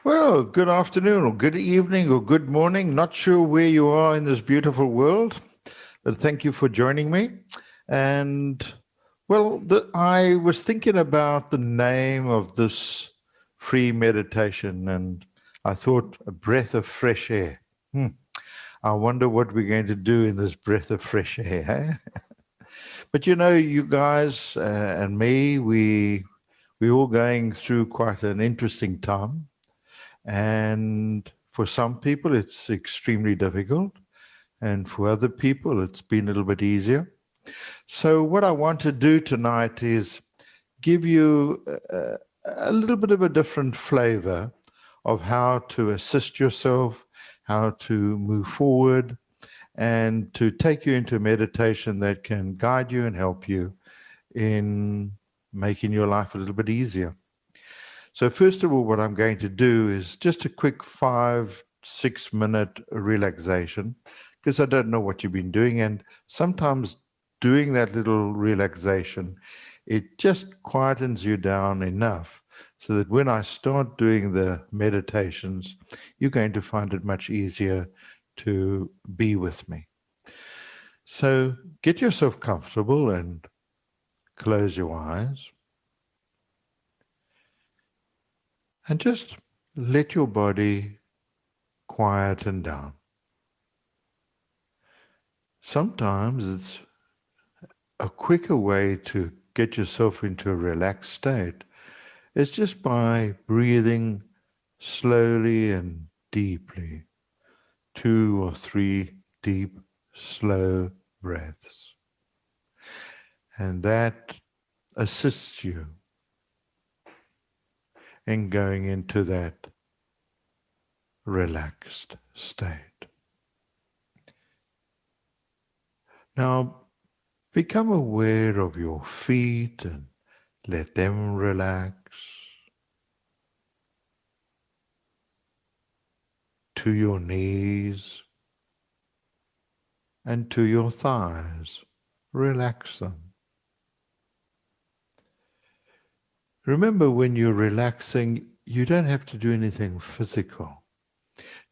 Well, good afternoon or good evening or good morning. Not sure where you are in this beautiful world, but thank you for joining me. And I was thinking about the name of this free meditation, and I thought a breath of fresh air. I wonder what we're going to do in this breath of fresh air. Eh? But you guys and me, we all going through quite an interesting time. And for some people, it's extremely difficult. And for other people, it's been a little bit easier. So, what I want to do tonight is give you a little bit of a different flavor of how to assist yourself, how to move forward, and to take you into a meditation that can guide you and help you in making your life a little bit easier. So, first of all, what I'm going to do is just a quick 5-6 minute relaxation because I don't know what you've been doing. And sometimes doing that little relaxation, it just quietens you down enough so that when I start doing the meditations, you're going to find it much easier to be with me. So, get yourself comfortable and close your eyes. And just let your body quieten down. Sometimes it's a quicker way to get yourself into a relaxed state is just by breathing slowly and deeply, 2 or 3 deep, slow breaths. And that assists you in going into that relaxed state. Now, become aware of your feet and let them relax. To your knees and to your thighs. Relax them. Remember, when you're relaxing, you don't have to do anything physical.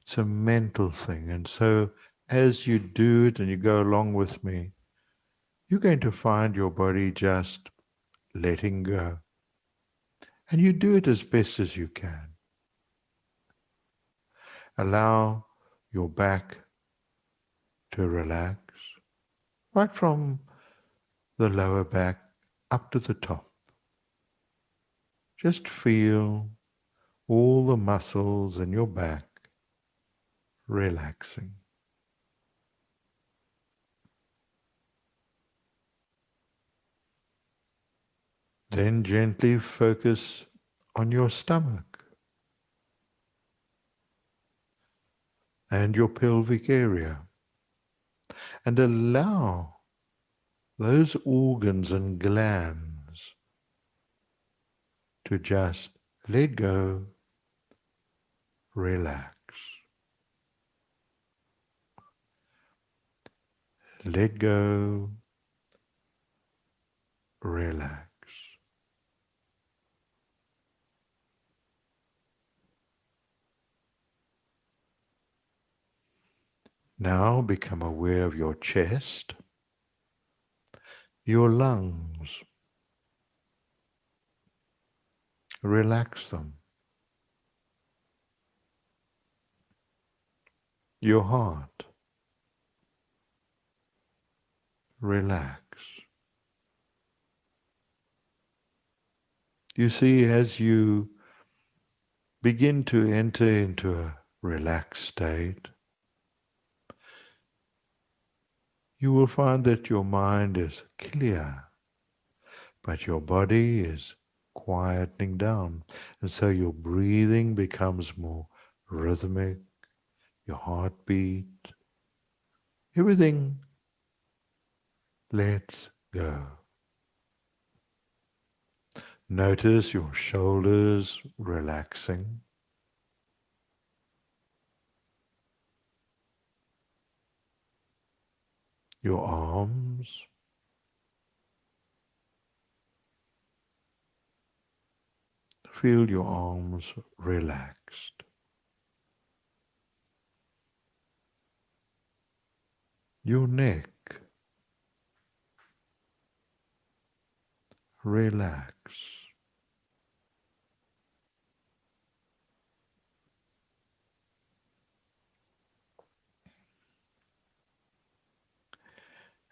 It's a mental thing. And so as you do it and you go along with me, you're going to find your body just letting go. And you do it as best as you can. Allow your back to relax, right from the lower back up to the top. Just feel all the muscles in your back relaxing. Then gently focus on your stomach and your pelvic area, and allow those organs and glands to just let go, relax. Let go, relax. Now become aware of your chest, your lungs. Relax them. Your heart. Relax. You see, as you begin to enter into a relaxed state, you will find that your mind is clear, but your body is quietening down. And so your breathing becomes more rhythmic, your heartbeat, everything lets go. Notice your shoulders relaxing. Your arms. Feel your arms relaxed. Your neck, relax.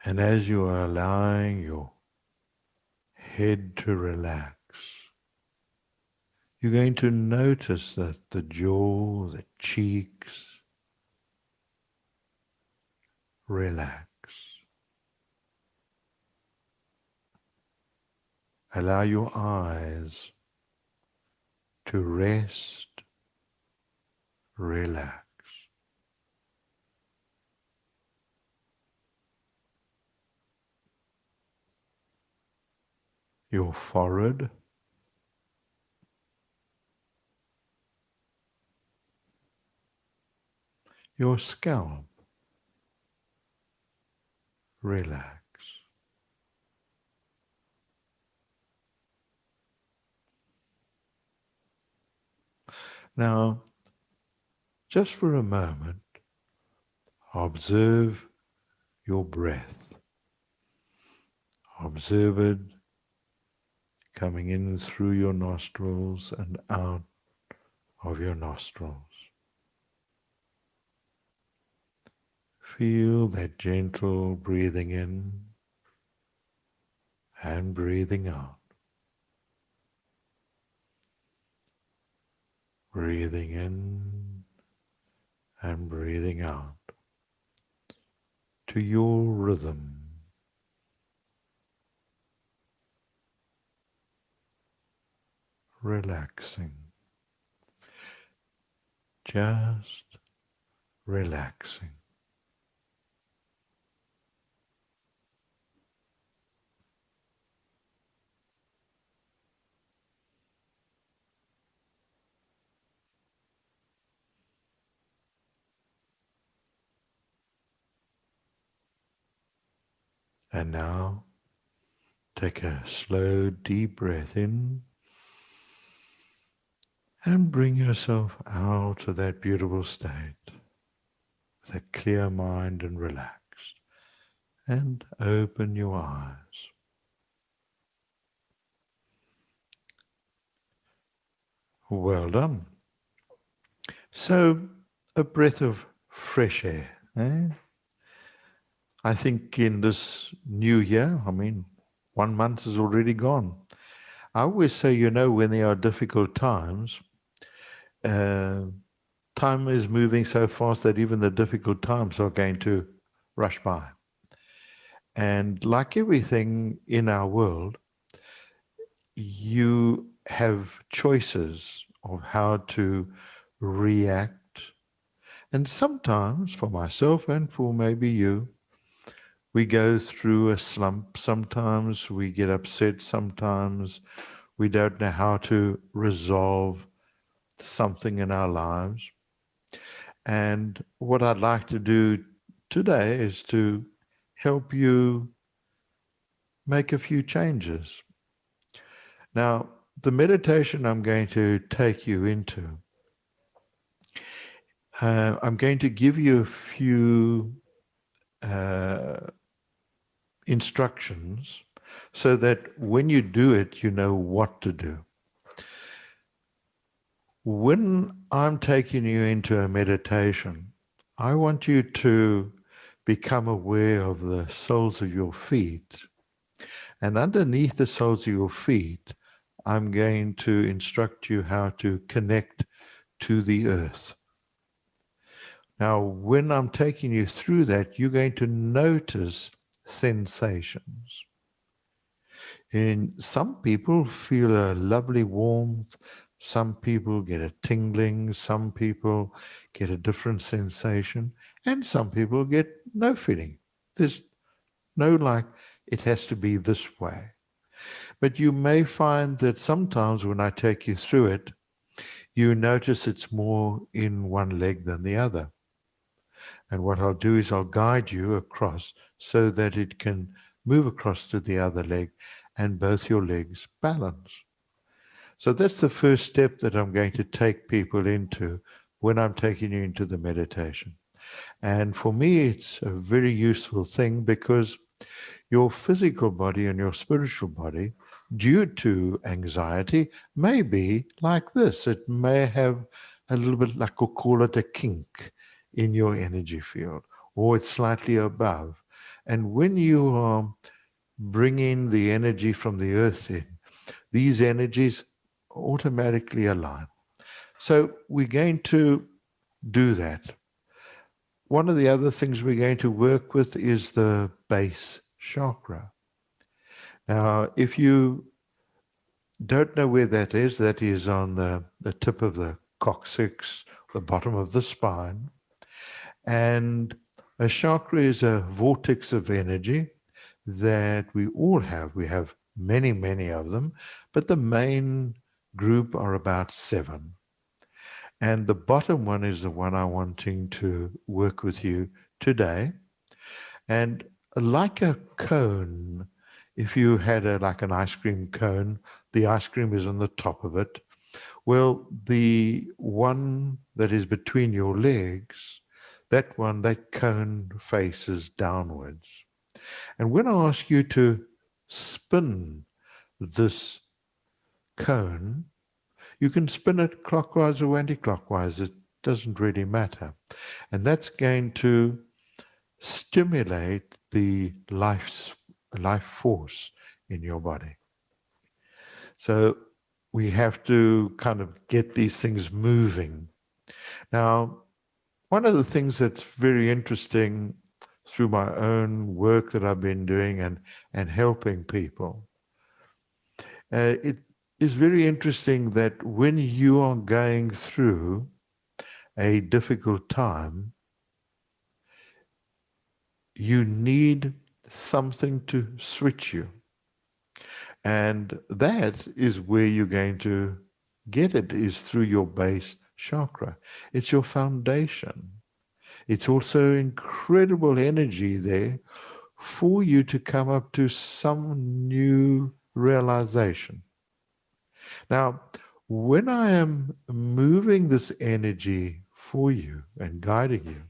And as you are allowing your head to relax, you're going to notice that the jaw, the cheeks, relax. Allow your eyes to rest, relax. Your forehead, your scalp, relax. Now, just for a moment, observe your breath. Observe it coming in through your nostrils and out of your nostrils. Feel that gentle breathing in and breathing out. Breathing in and breathing out to your rhythm. Relaxing. Just relaxing. And now, take a slow, deep breath in and bring yourself out of that beautiful state with a clear mind and relaxed. And open your eyes. Well done. So, a breath of fresh air. Eh? I think in this new year, 1 month is already gone. I always say, when there are difficult times, uh, time is moving so fast that even the difficult times are going to rush by. And like everything in our world, you have choices of how to react. And sometimes, for myself and for maybe you, we go through a slump. Sometimes we get upset. Sometimes we don't know how to resolve something in our lives. And what I'd like to do today is to help you make a few changes. Now, the meditation I'm going to take you into, I'm going to give you a few instructions so that when you do it, you know what to do. When I'm taking you into a meditation, I want you to become aware of the soles of your feet. And underneath the soles of your feet, I'm going to instruct you how to connect to the earth. Now, when I'm taking you through that, you're going to notice sensations. And some people feel a lovely warmth. Some people get a tingling. Some people get a different sensation. And some people get no feeling. There's no it has to be this way. But you may find that sometimes when I take you through it, you notice it's more in one leg than the other. And what I'll do is I'll guide you across so that it can move across to the other leg and both your legs balance. So that's the first step that I'm going to take people into when I'm taking you into the meditation. And for me, it's a very useful thing because your physical body and your spiritual body, due to anxiety, may be like this. It may have a little bit, like we'll call it a kink in your energy field, or it's slightly above. And when you are bringing the energy from the earth in, these energies automatically align. So we're going to do that. One of the other things we're going to work with is the base chakra. Now, if you don't know where that is on the tip of the coccyx, the bottom of the spine. And a chakra is a vortex of energy that we all have. We have many, many of them, but the main group are about 7. And the bottom one is the one I'm wanting to work with you today. And like a cone, if you had like an ice cream cone, the ice cream is on the top of it. Well, the one that is between your legs, that cone faces downwards. And when I ask you to spin this cone, you can spin it clockwise or anti-clockwise. It doesn't really matter. And that's going to stimulate the life force in your body. So we have to kind of get these things moving. Now, one of the things that's very interesting through my own work that I've been doing and helping people, it is very interesting that when you are going through a difficult time, you need something to switch you. And that is where you're going to get it, is through your base chakra. It's your foundation. It's also incredible energy there for you to come up to some new realization. Now, when I am moving this energy for you and guiding you,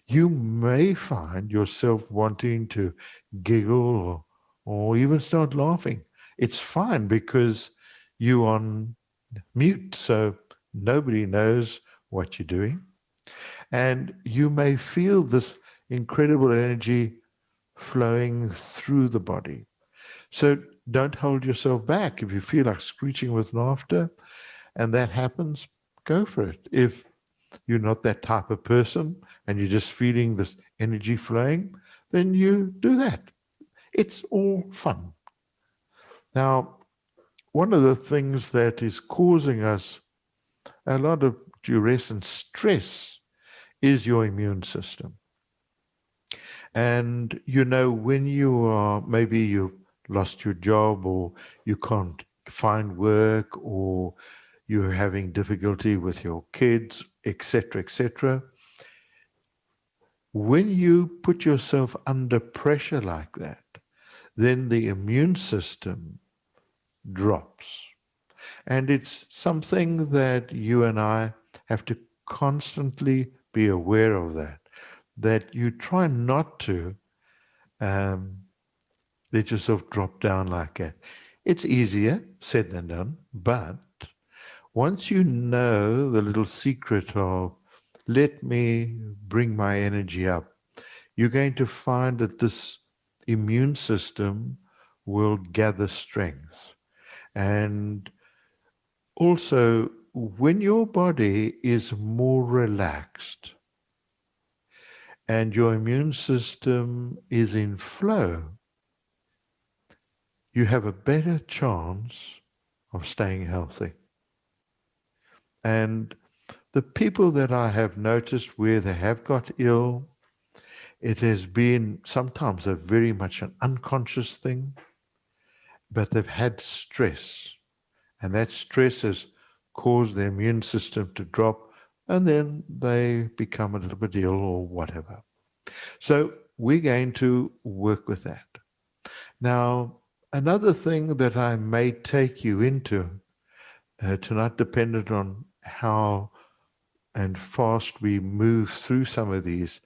you may find yourself wanting to giggle or even start laughing. It's fine because you're on mute, so nobody knows what you're doing. And you may feel this incredible energy flowing through the body. So don't hold yourself back. If you feel like screeching with laughter and that happens, go for it. If you're not that type of person and you're just feeling this energy flowing, then you do that. It's all fun. Now, one of the things that is causing us a lot of duress and stress is your immune system. And when you are, maybe you lost your job or you can't find work or you're having difficulty with your kids, etc., when you put yourself under pressure like that, then the immune system drops. And it's something that you and I have to constantly be aware of, that you try not to let yourself drop down like that. It's easier said than done, but once you know the little secret of let me bring my energy up, you're going to find that this immune system will gather strength. And also, when your body is more relaxed and your immune system is in flow, you have a better chance of staying healthy. And the people that I have noticed where they have got ill, it has been sometimes a very much an unconscious thing, but they've had stress. And that stress has caused their immune system to drop, and then they become a little bit ill or whatever. So we're going to work with that. Now, another thing that I may take you into tonight, dependent on how and fast we move through some of these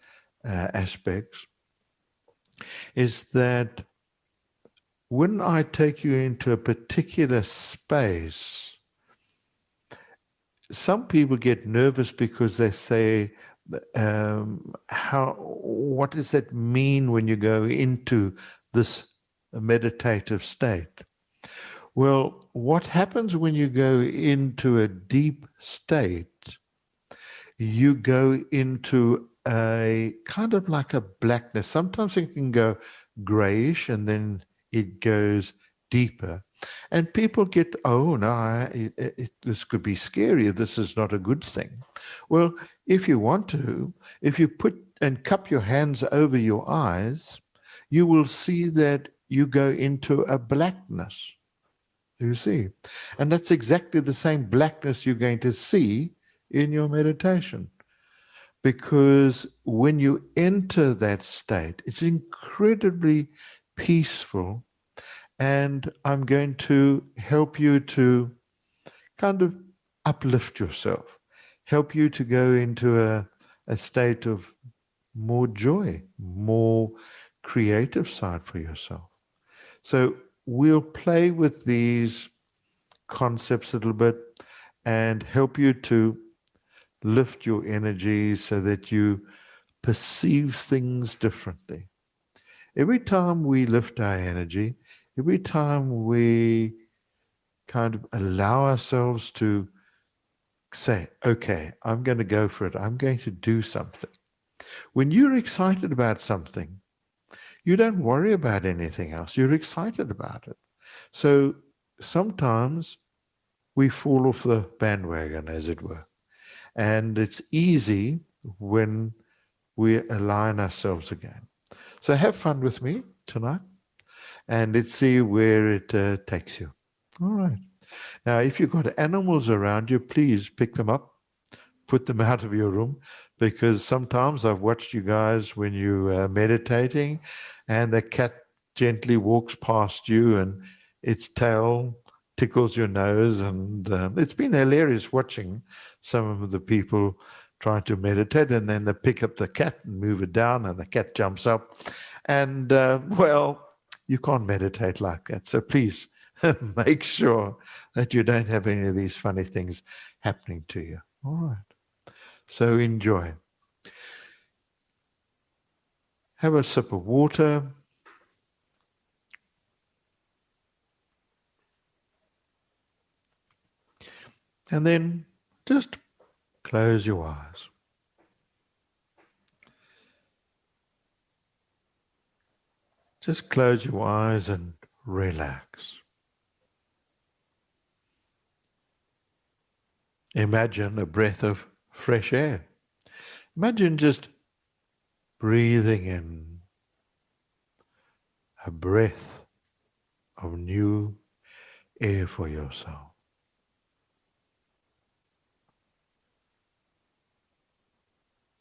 aspects, is that when I take you into a particular space, some people get nervous because they say, what does that mean when you go into this meditative state? Well, what happens when you go into a deep state? You go into a kind of like a blackness. Sometimes it can go grayish and then it goes deeper. And people get, oh, no, this could be scary. This is not a good thing. Well, if you want to, if you put and cup your hands over your eyes, you will see that you go into a blackness. You see? And that's exactly the same blackness you're going to see in your meditation. Because when you enter that state, it's incredibly peaceful. And I'm going to help you to kind of uplift yourself, help you to go into a state of more joy, more creative side for yourself. So we'll play with these concepts a little bit and help you to lift your energy so that you perceive things differently. Every time we lift our energy, every time we kind of allow ourselves to say, okay, I'm going to go for it. I'm going to do something. When you're excited about something, you don't worry about anything else. You're excited about it. So sometimes we fall off the bandwagon, as it were. And it's easy when we align ourselves again. So have fun with me tonight, and let's see where it takes you. All right. Now, if you've got animals around you, please pick them up, put them out of your room, because sometimes I've watched you guys when you're meditating and the cat gently walks past you and its tail tickles your nose. And it's been hilarious watching some of the people trying to meditate, and then they pick up the cat and move it down and the cat jumps up. And well, you can't meditate like that. So please make sure that you don't have any of these funny things happening to you. All right. So enjoy. Have a sip of water. And then just close your eyes. Just close your eyes and relax. Imagine a breath of fresh air. Imagine just breathing in a breath of new air for yourself.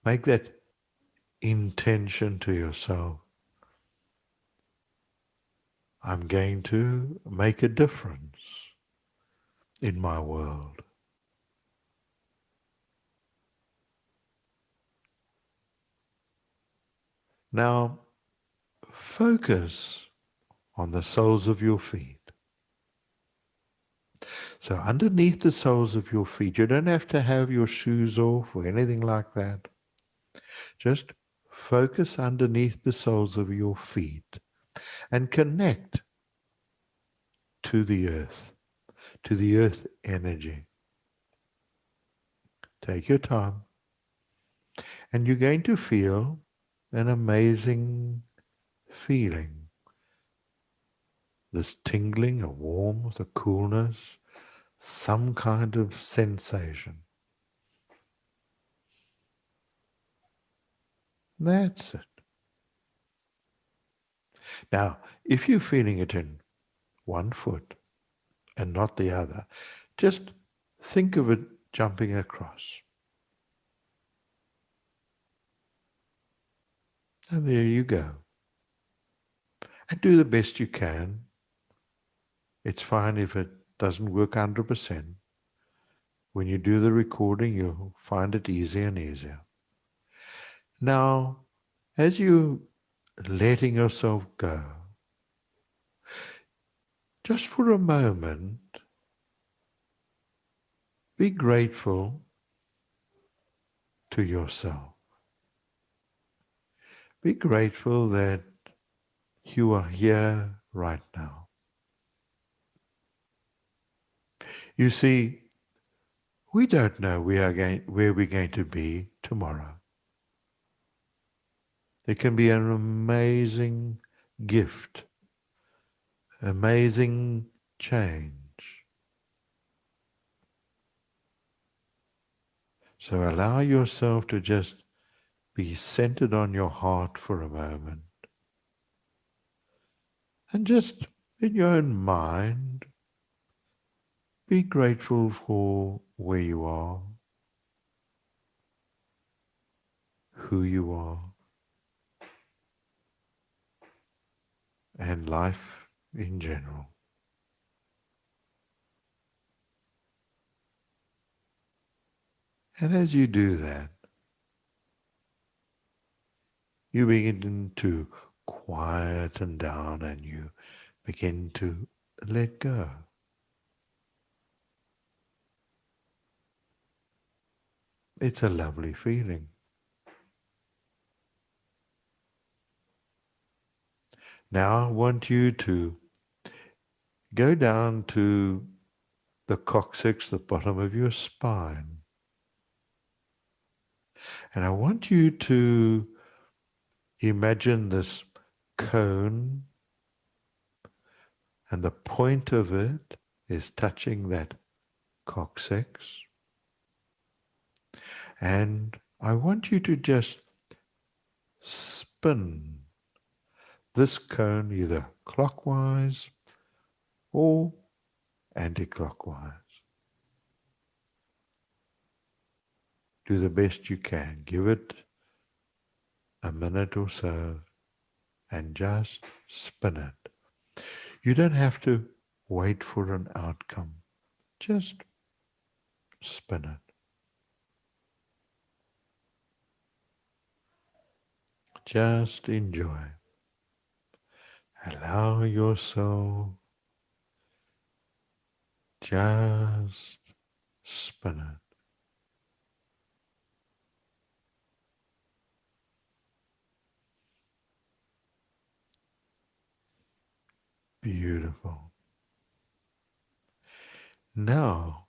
Make that intention to yourself. I'm going to make a difference in my world. Now, focus on the soles of your feet. So underneath the soles of your feet, you don't have to have your shoes off or anything like that. Just focus underneath the soles of your feet and connect to the earth energy. Take your time, and you're going to feel an amazing feeling. This tingling, a warmth, a coolness, some kind of sensation. That's it. Now, if you're feeling it in one foot and not the other, just think of it jumping across. And there you go. And do the best you can. It's fine if it doesn't work 100%. when you do the recording, you'll find it easier and easier. Now, as you letting yourself go, just for a moment, be grateful to yourself. Be grateful that you are here right now. You see, we don't know where we're going to be tomorrow. It can be an amazing gift, amazing change. So allow yourself to just be centered on your heart for a moment. And just in your own mind, be grateful for where you are, who you are, and life in general. And as you do that, you begin to quieten down and you begin to let go. It's a lovely feeling. Now I want you to go down to the coccyx, the bottom of your spine. And I want you to imagine this cone, and the point of it is touching that coccyx. And I want you to just spin this cone either clockwise or anti-clockwise. Do the best you can. Give it a minute or so and just spin it. You don't have to wait for an outcome. Just spin it. Just enjoy. Allow yourself just spin it. Beautiful. Now,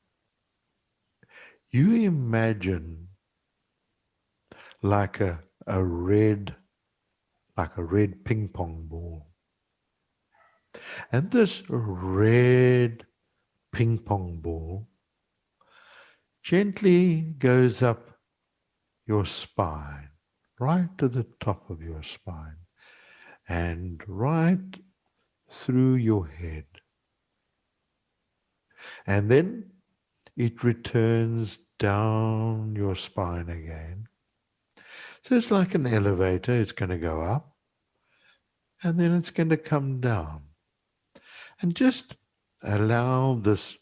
you imagine like a red ping pong ball. And this red ping pong ball gently goes up your spine, right to the top of your spine, and right through your head. And then it returns down your spine again. So it's like an elevator. It's going to go up and then it's going to come down. And just allow this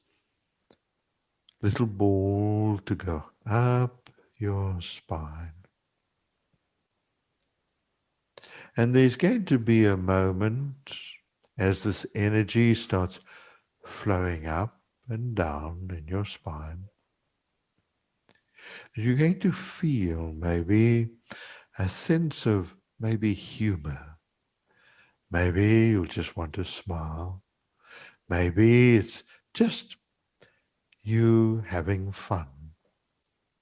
little ball to go up your spine. And there's going to be a moment as this energy starts flowing up and down in your spine. You're going to feel maybe a sense of maybe humor. Maybe you'll just want to smile. Maybe it's just you having fun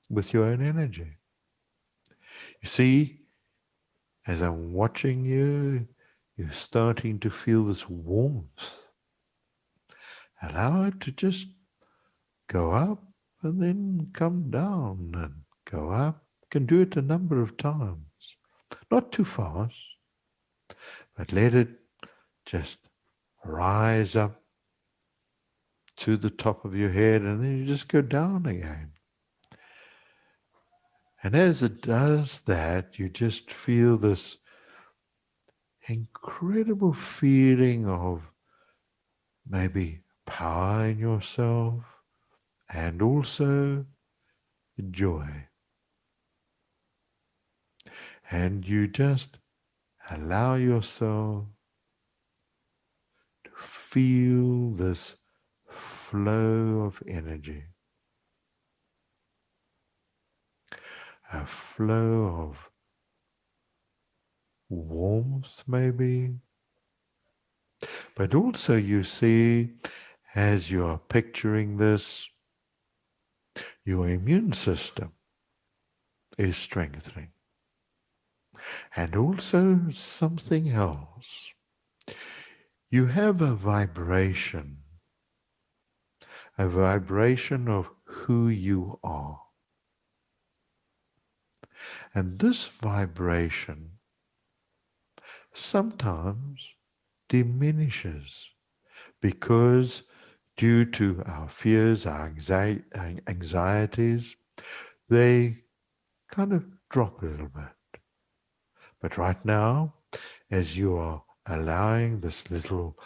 with your own energy. You see, as I'm watching you, you're starting to feel this warmth. Allow it to just go up and then come down and go up. You can do it a number of times. Not too fast, but let it just rise up to the top of your head and then you just go down again. And as it does that, you just feel this incredible feeling of maybe power in yourself, and also joy. And you just allow yourself to feel this flow of energy, a flow of warmth maybe, but also you see, as you are picturing this, your immune system is strengthening. And also something else. You have a vibration of who you are. And this vibration sometimes diminishes because due to our fears, our anxieties, they kind of drop a little bit. But right now, as you are allowing this little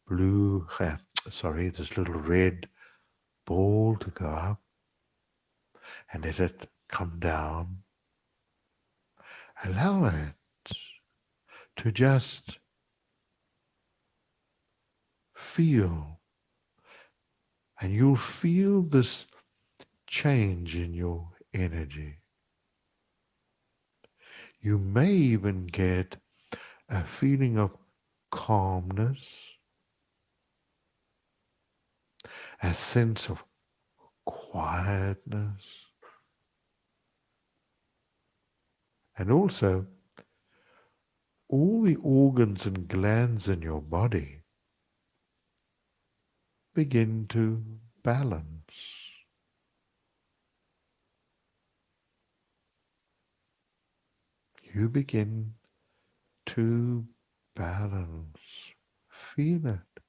this little red ball to go up and let it come down, allow it to just feel, and you'll feel this change in your energy. You may even get a feeling of calmness, a sense of quietness, and also all the organs and glands in your body begin to balance. You begin to balance. Feel it.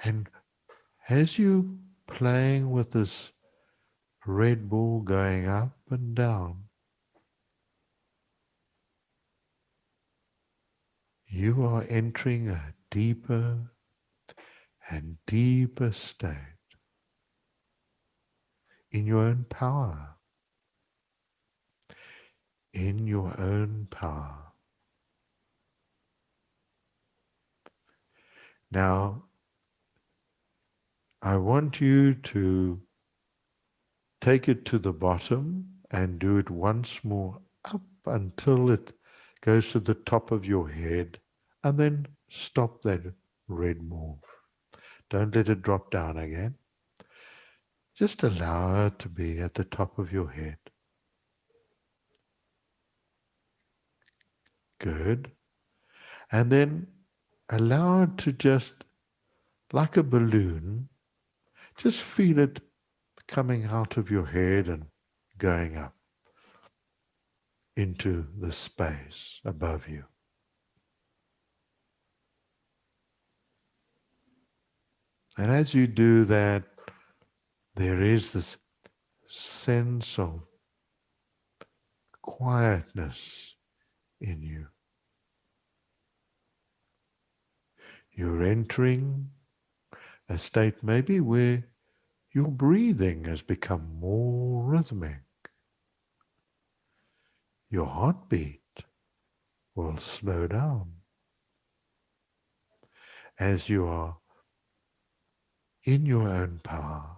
And as you playing with this red ball going up and down, you are entering a deeper and deeper state in your own power. In your own power. Now, I want you to take it to the bottom and do it once more up until it goes to the top of your head, and then stop that red ball. Don't let it drop down again. Just allow it to be at the top of your head. Good. And then allow it to just, like a balloon, just feel it coming out of your head and going up into the space above you. And as you do that, there is this sense of quietness in you. You're entering a state maybe where your breathing has become more rhythmic. Your heartbeat will slow down as you are in your own power.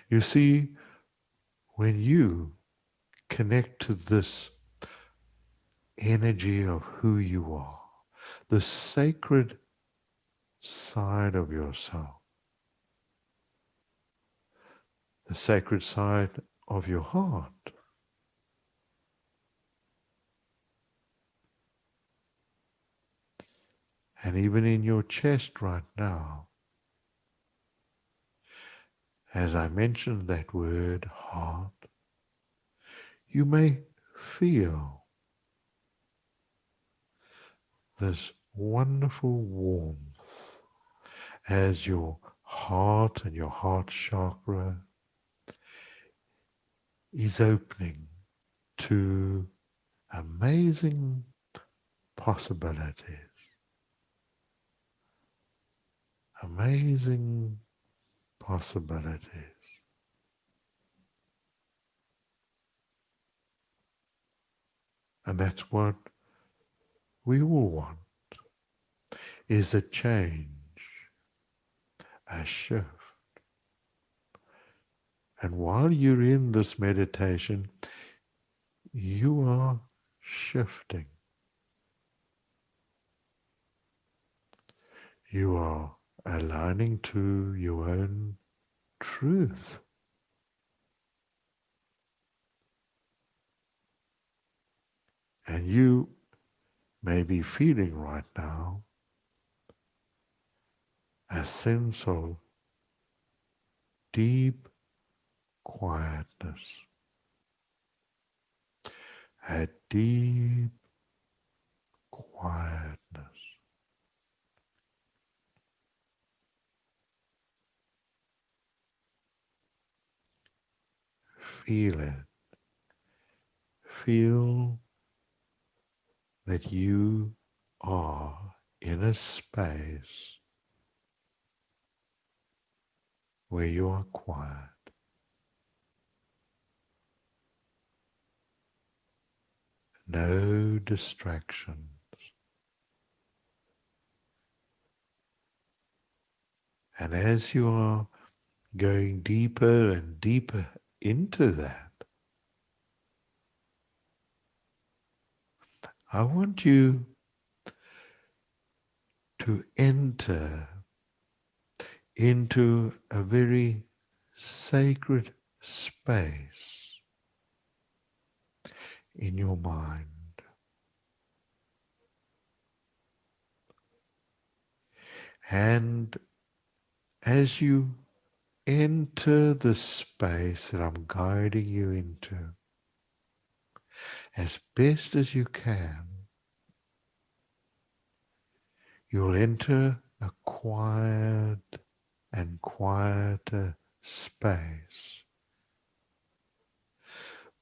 You see, when you connect to this energy of who you are, the sacred side of yourself, the sacred side of your heart, and even in your chest right now, as I mentioned that word, heart, you may feel this wonderful warmth as your heart and your heart chakra is opening to amazing possibilities. amazing possibilities. And that's what we all want, is a change, a shift. And while you're in this meditation, you are shifting. You are aligning to your own truth. And you may be feeling right now a sense of deep quietness, a deep quietness. Feel it. Feel that you are in a space where you are quiet. No distractions. And as you are going deeper and deeper into that, I want you to enter into a very sacred space in your mind. And as you enter the space that I'm guiding you into, as best as you can, you'll enter a quiet and quieter space.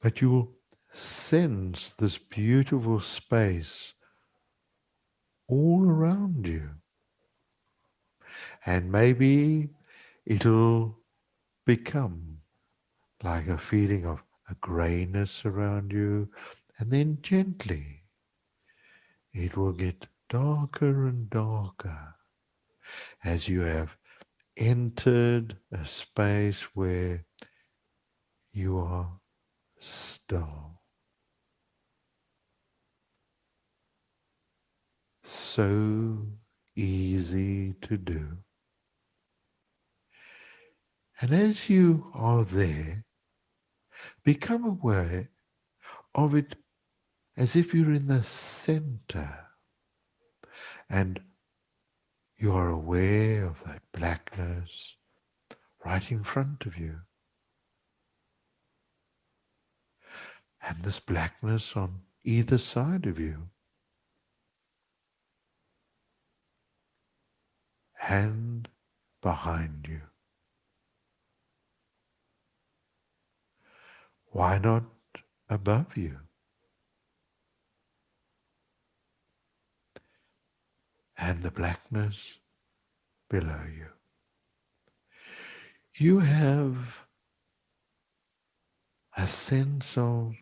But you'll sense this beautiful space all around you. And maybe it'll become like a feeling of a grayness around you, and then gently it will get darker and darker as you have entered a space where you are still. So easy to do. And as you are there, become aware of it as if you're in the center and you are aware of that blackness right in front of you. And this blackness on either side of you. And behind you. Why not above you? And the blackness below you. You have a sense of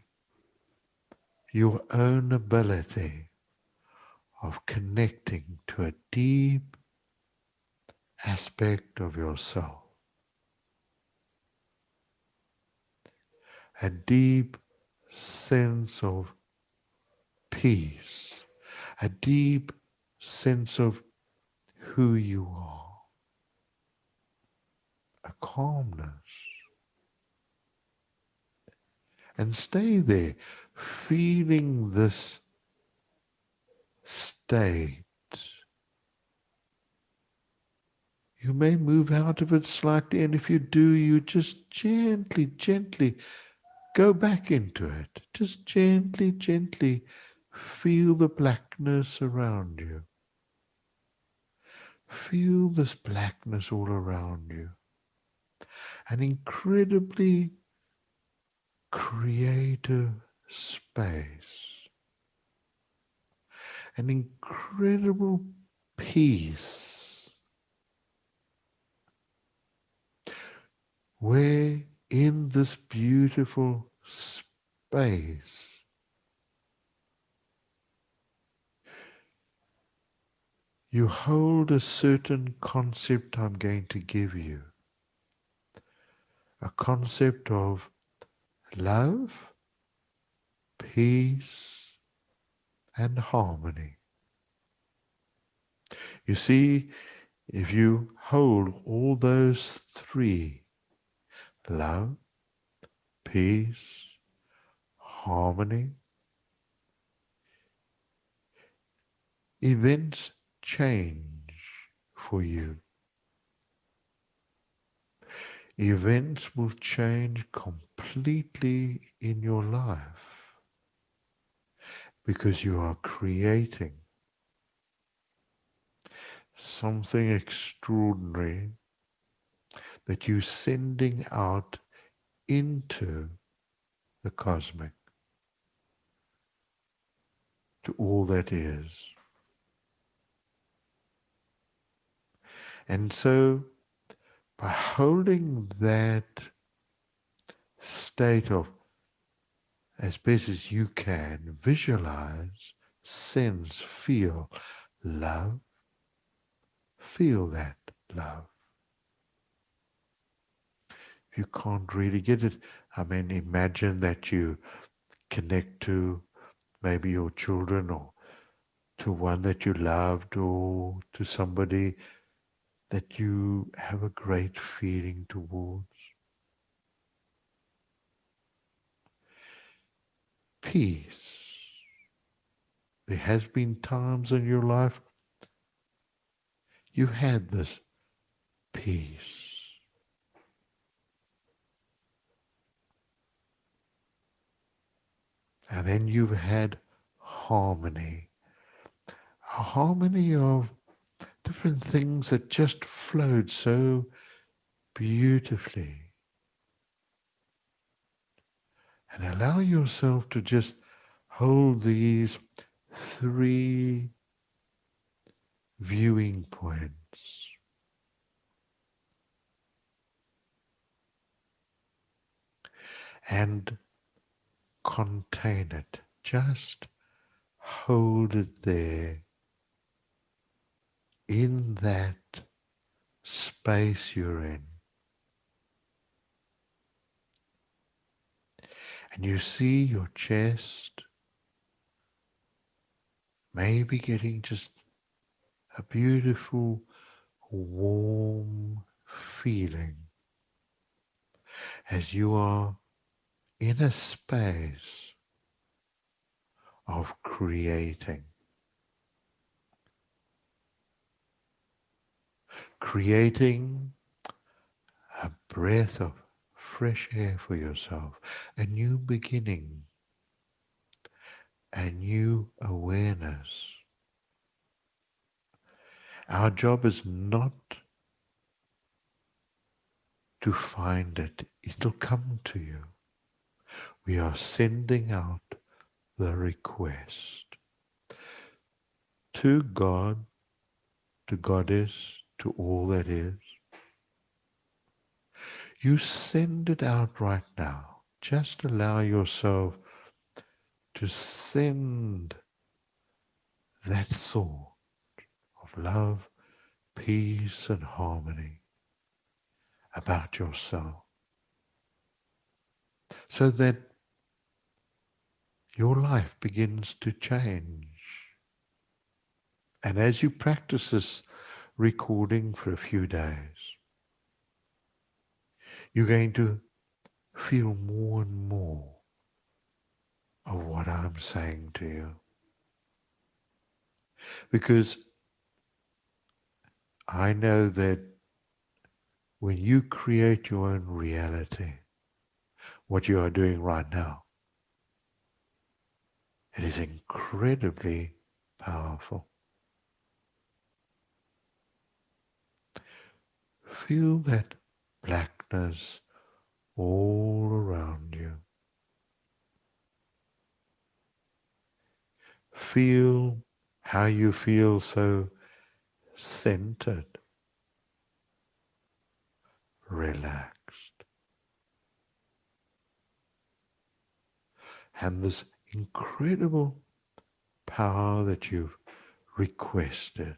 your own ability of connecting to a deep aspect of yourself, a deep sense of peace, a deep sense of who you are, a calmness. And stay there, feeling this state. You may move out of it slightly, and if you do, you just gently, gently go back into it. Just gently, gently feel the blackness around you. Feel this blackness all around you. An incredibly creative space. An incredible peace where in this beautiful space you hold a certain concept I'm going to give you, a concept of love, peace, and harmony. You see, if you hold all those three, love, peace, harmony, events change for you. Events will change completely in your life because you are creating something extraordinary that you're sending out into the cosmic, to all that is. And so, by holding that state of, as best as you can, visualize, sense, feel love, feel that love. If you can't really get it, I mean, imagine that you connect to maybe your children or to one that you loved or to somebody that you have a great feeling towards. Peace. There has been times in your life you had this peace. And then you've had harmony. A harmony of different things that just flowed so beautifully. And allow yourself to just hold these three viewing points. And contain it. Just hold it there in that space you're in. And you see your chest maybe getting just a beautiful, warm feeling as you are in a space of creating. Creating a breath of fresh air for yourself, a new beginning, a new awareness. Our job is not to find it, it'll come to you. We are sending out the request to God, to Goddess, to all that is. You send it out right now. Just allow yourself to send that thought of love, peace, and harmony about yourself, so that your life begins to change. And as you practice this recording for a few days, you're going to feel more and more of what I'm saying to you. Because I know that when you create your own reality, what you are doing right now, it is incredibly powerful. Feel that blackness all around you. Feel how you feel so centered, relaxed. and this incredible power that you've requested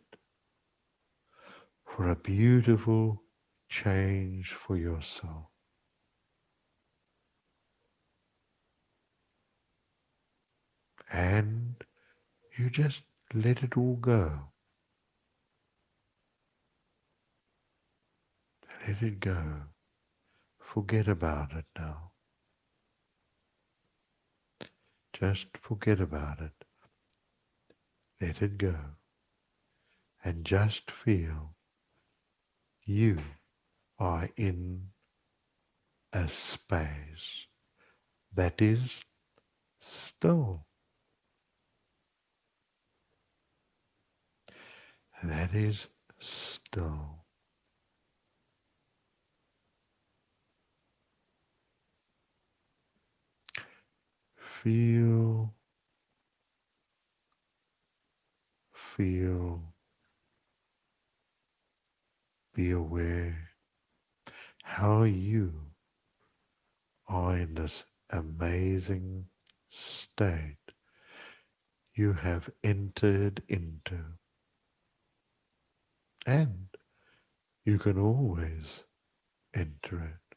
for a beautiful change for yourself. And you just let it all go. Let it go. Forget about it now. Just forget about it. Let it go. And just feel you are in a space that is still. That is still. Feel, feel, be aware how you are in this amazing state you have entered into. And you can always enter it.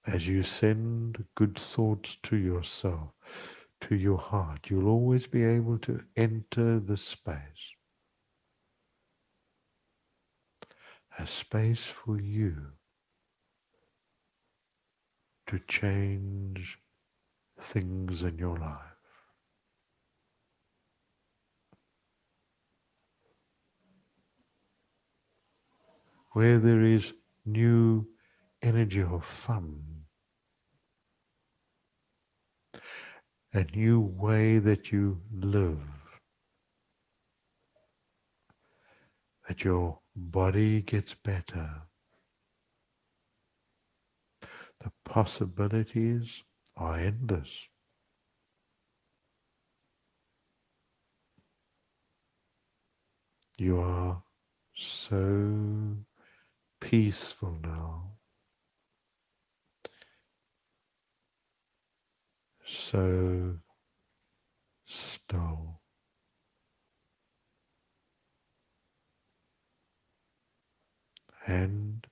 As you send good thoughts to yourself, to your heart, you'll always be able to enter the space. A space for you to change things in your life. Where there is new energy of fun, a new way that you live, that your body gets better. The possibilities are endless. You are so peaceful now, so still. And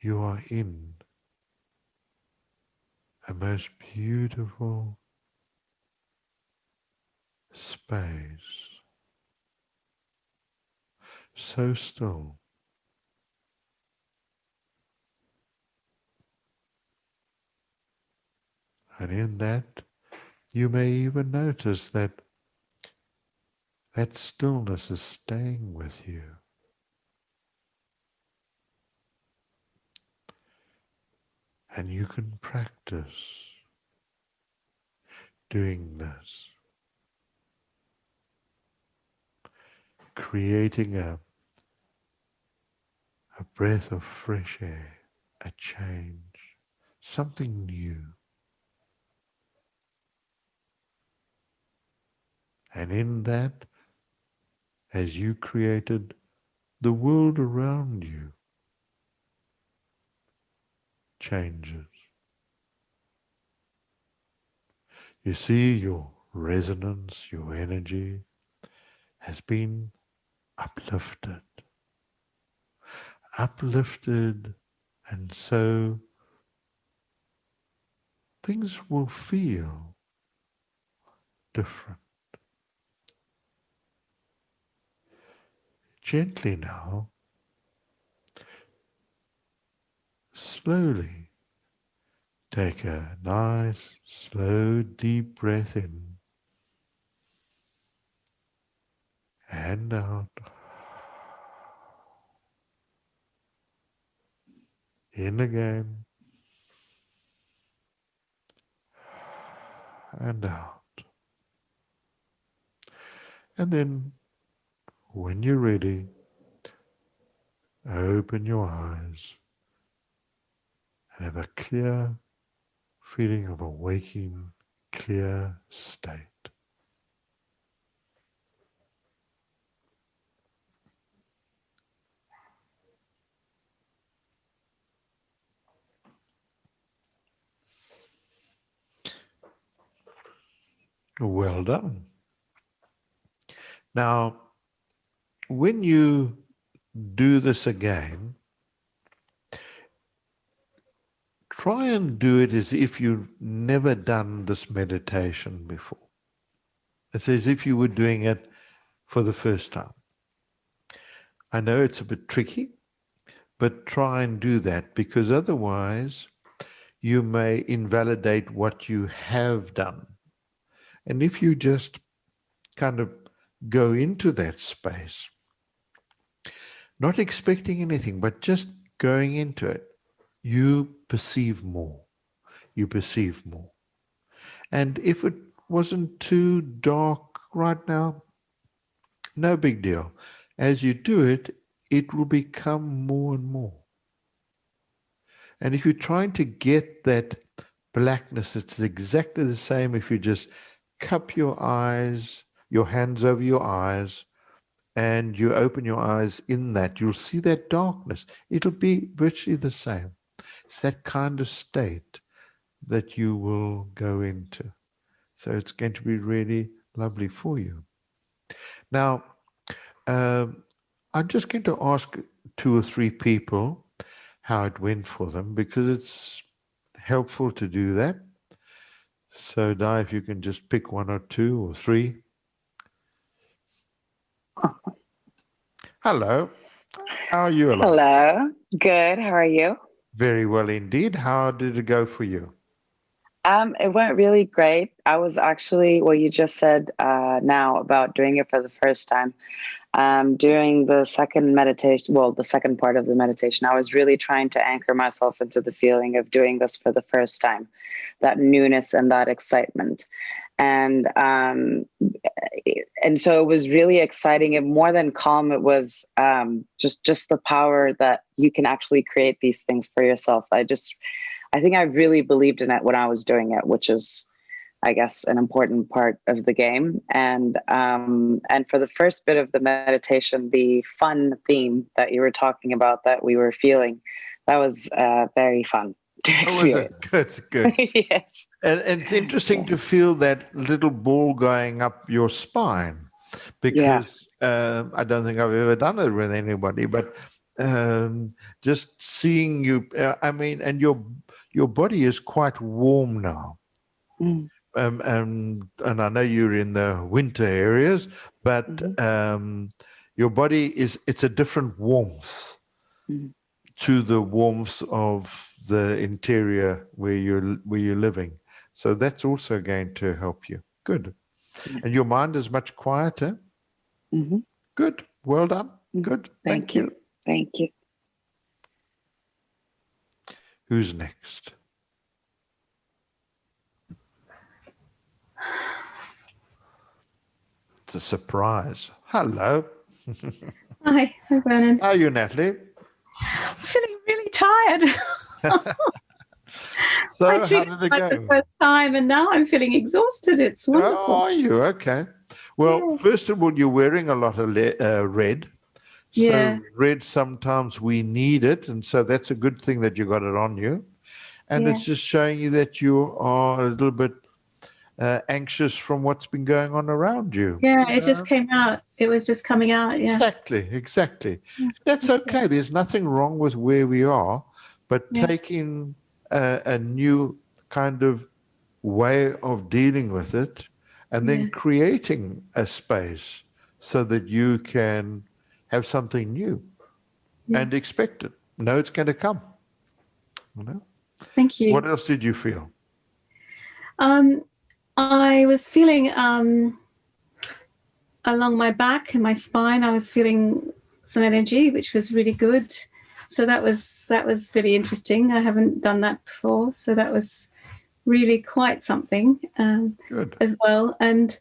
you are in a most beautiful space, so still. And in that, you may even notice that that stillness is staying with you. And you can practice doing this, creating a breath of fresh air, a change, something new. And in that, as you created, the world around you changes. You see your resonance, your energy has been uplifted. Uplifted, and so things will feel different. Gently now, slowly take a nice, slow, deep breath in and out. In again and out. And then, when you're ready, open your eyes and have a clear feeling of a waking, clear state. Well done. Now, when you do this again, try and do it as if you've never done this meditation before. It's as if you were doing it for the first time. I know it's a bit tricky, but try and do that, because otherwise you may invalidate what you have done. And if you just kind of go into that space, not expecting anything, but just going into it, you perceive more. You perceive more. And if it wasn't too dark right now, no big deal. As you do it, it will become more and more. And if you're trying to get that blackness, it's exactly the same if you just cup your eyes, your hands over your eyes, and you open your eyes in that, you'll see that darkness. It'll be virtually the same. It's that kind of state that you will go into. So it's going to be really lovely for you. Now, I'm just going to ask 2 or 3 people how it went for them, because it's helpful to do that. So, Di, if you can just pick 1 or 2 or 3. Hello. How are you, Alon? Hello. Good. How are you? Very well indeed. How did it go for you? It went really great. I was actually, well, you just said now about doing it for the first time. During the second meditation, well, the second part of the meditation, I was really trying to anchor myself into the feeling of doing this for the first time, that newness and that excitement. And so it was really exciting, and more than calm, it was just the power that you can actually create these things for yourself. I think I really believed in it when I was doing it, which is, I guess, an important part of the game. And for the first bit of the meditation, the fun theme that you were talking about, that we were feeling, that was very fun to Oh, was it? experience. Good, good. Yes. And it's interesting to feel that little ball going up your spine, Yeah. because I don't think I've ever done it with anybody, but just seeing you, I mean, and your body is quite warm now. Mm. And I know you're in the winter areas, but Mm-hmm. your body it's a different warmth Mm-hmm. to the warmth of the interior where you're living. So that's also going to help you. Good. Yeah. And your mind is much quieter. Mm-hmm. Good. Well done. Mm-hmm. Good. Thank Thank you. you. Thank you. Who's next? It's a surprise. Hello. Hi, Vernon. How are you, Natalie? I'm feeling really tired. So I how treated did it it like the go? first time, and now I'm feeling exhausted. It's Oh, wonderful. are you? Okay. Well, Yeah, first of all, you're wearing a lot of red. yeah, So red, sometimes we need it. And so that's a good thing that you got it on you. And yeah, it's just showing you that you are a little bit anxious from what's been going on around you. yeah. It just came out. It was just coming out. Yeah, Exactly, exactly. yeah, That's okay. There's nothing wrong with where we are, but yeah, taking a new kind of way of dealing with it and then yeah, creating a space so that you can have something new yeah. and expect it. Know it's going to come. You know? Thank What you. else did you feel? Um, I was feeling along my back and my spine. I was feeling some energy, which was really good. So that was really interesting. I haven't done that before, so that was really quite something Good. as well. And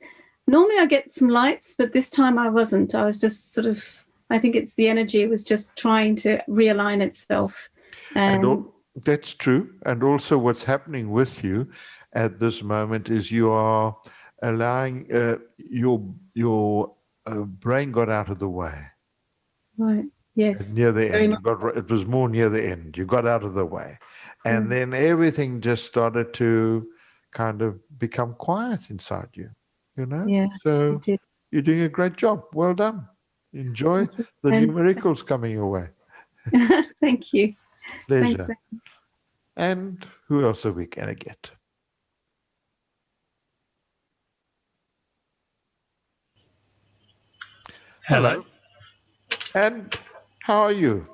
normally I get some lights, but this time I wasn't. I was just sort of, I think it's the energy was just trying to realign itself. And And that's true. And also, what's happening with you at this moment is you are allowing your brain got out of the way right, yes, near the very end. much. It was more near the end. You got out of the way, Yeah, and then everything just started to kind of become quiet inside you. you know. Yeah, I So did. you're doing a great job. Well done. Enjoy Thank you. the new And miracles coming your way. thank you. Thanks. Pleasure. And who else are we going to get? Hello. And how are you?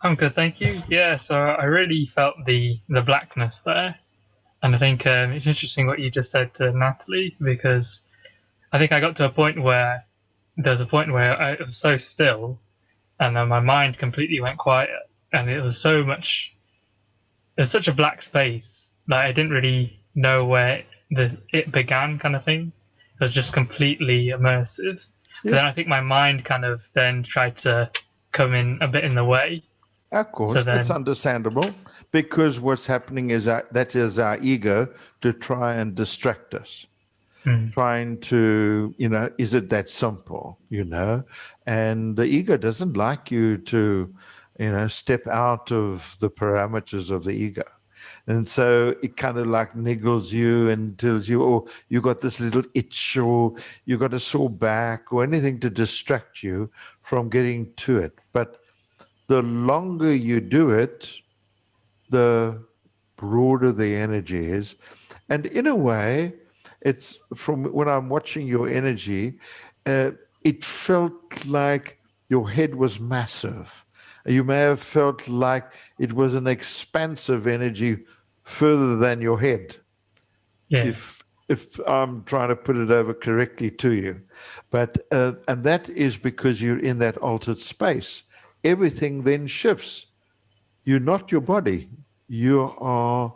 I'm good, thank you. Yeah, so I really felt the blackness there, and I think it's interesting what you just said to Natalie, because I think I got to a point where there was a point where it was so still, and then my mind completely went quiet, and it was so much. It was such a black space that I didn't really know where it began, kind of thing. It was just completely immersive. And Yeah, then I think my mind kind of then tried to come in a bit in the way. of So course, that's then, understandable because what's happening is that is our ego to try and distract us. Trying to, is it that simple, And the ego doesn't like you to, step out of the parameters of the ego. And so it kind of like niggles you and tells you, oh, you got this little itch or you got a sore back or anything to distract you from getting to it. But the longer you do it, the broader the energy is. And in a way, it's from when I'm watching your energy, it felt like your head was massive. You may have felt like it was an expansive energy further than your head, yeah. if I'm trying to put it over correctly to you. But and that is because you're in that altered space. Everything then shifts. You're not your body. You are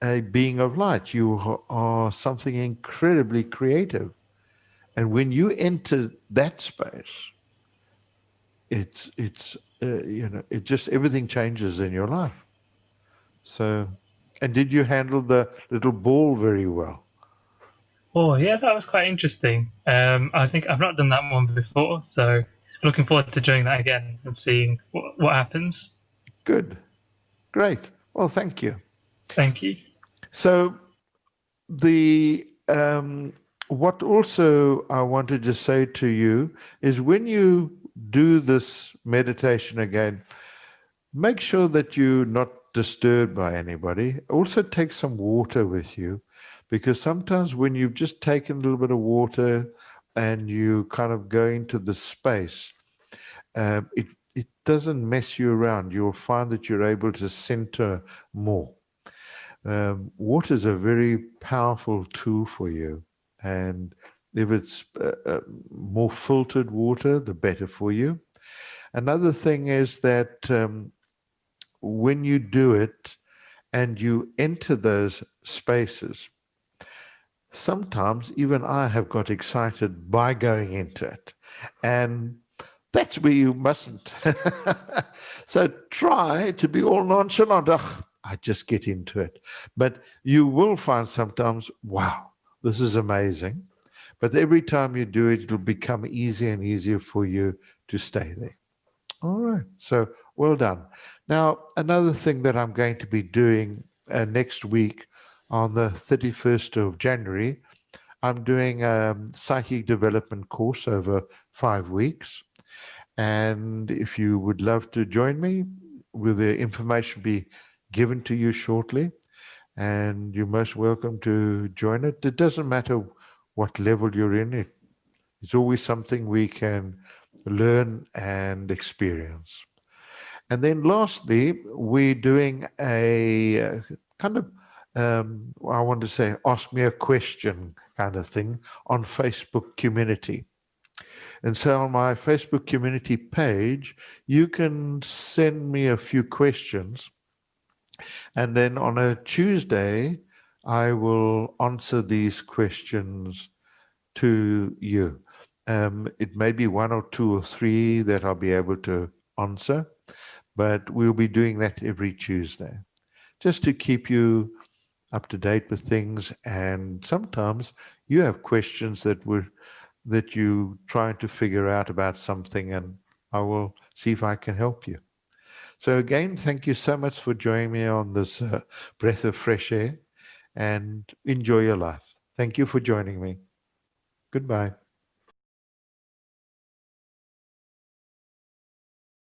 a being of light. You are something incredibly creative. And when you enter that space, it just everything changes in your life. So, and did you handle the little ball very well? Oh, yeah, that was quite interesting. I think I've not done that one before, so looking forward to doing that again and seeing what happens. Good, great. Well, thank you. Thank you. So the what also I wanted to say to you is when you do this meditation again, make sure that you're not disturbed by anybody. Also take some water with you, because sometimes when you've just taken a little bit of water and you kind of go into the space, it doesn't mess you around. You'll find that you're able to center more. Water is a very powerful tool for you. And if it's more filtered water, the better for you. Another thing is that when you do it and you enter those spaces, sometimes even I have got excited by going into it. And that's where you mustn't. So try to be all nonchalant. Ugh, I just get into it. But you will find sometimes, wow, this is amazing. But every time you do it, it'll become easier and easier for you to stay there. All right. So well done. Now, another thing that I'm going to be doing next week on the 31st of January, I'm doing a psychic development course over 5 weeks. And if you would love to join me, will the information be given to you shortly? And you're most welcome to join it. It doesn't matter what level you're in. It's always something we can learn and experience. And then lastly, we're doing a kind of, I want to say, ask me a question kind of thing on Facebook community. And so on my Facebook community page, you can send me a few questions. And then on a Tuesday, I will answer these questions to you. It may be one or two or three that I'll be able to answer, but we'll be doing that every Tuesday, just to keep you up to date with things. And sometimes you have questions that you trying to figure out about something, and I will see if I can help you. So again, thank you so much for joining me on this breath of fresh air, and enjoy your life. Thank you for joining me. Goodbye.